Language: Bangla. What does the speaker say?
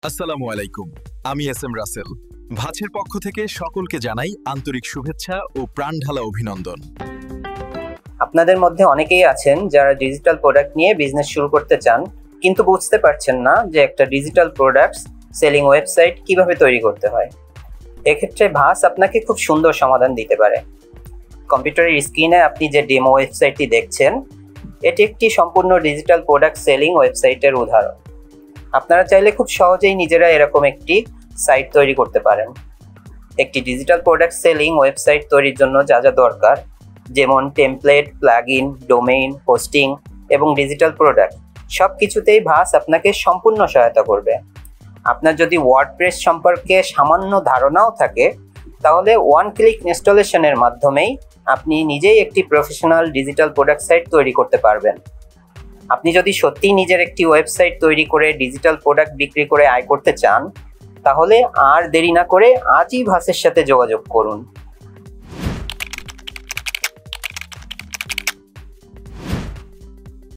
আসসালামু আলাইকুম। আমি এস এম রাসেল। ভাঁজের পক্ষ থেকে সকলকে জানাই আন্তরিক শুভেচ্ছা ও প্রাণঢালা অভিনন্দন। আপনাদের মধ্যে অনেকেই আছেন যারা ডিজিটাল প্রোডাক্ট নিয়ে বিজনেস শুরু করতে চান, কিন্তু বুঝতে পারছেন না যে একটা ডিজিটাল প্রোডাক্টস সেলিং ওয়েবসাইট কিভাবে তৈরি করতে হয়। এক্ষেত্রে ভাস আপনাকে খুব সুন্দর সমাধান দিতে পারে। কম্পিউটারের স্ক্রিনে আপনি যে ডেমো ওয়েবসাইটটি দেখছেন, এটি একটি সম্পূর্ণ ডিজিটাল প্রোডাক্ট সেলিং ওয়েবসাইটের উদাহরণ। আপনারা চাইলে খুব সহজেই নিজেরা এরকম একটি সাইট তৈরি করতে পারেন। একটি ডিজিটাল প্রোডাক্ট সেলিং ওয়েবসাইট তৈরির জন্য যা যা দরকার, যেমন টেমপ্লেট, প্লাগইন, ডোমেইন, হোস্টিং এবং ডিজিটাল প্রোডাক্ট, সব কিছুতেই ভাস আপনাকে সম্পূর্ণ সহায়তা করবে। আপনার যদি ওয়ার্ডপ্রেস সম্পর্কে সামান্য ধারণাও থাকে, তাহলে ওয়ান ক্লিক ইনস্টলেশনের মাধ্যমেই আপনি নিজেই একটি প্রফেশনাল ডিজিটাল প্রোডাক্ট সাইট তৈরি করতে পারবেন। আপনি যদি সত্যিই নিজের একটি ওয়েবসাইট তৈরি করে ডিজিটাল প্রোডাক্ট বিক্রি করে আয় করতে চান, তাহলে আর দেরি না করে আজই ভাসের সাথে যোগাযোগ করুন।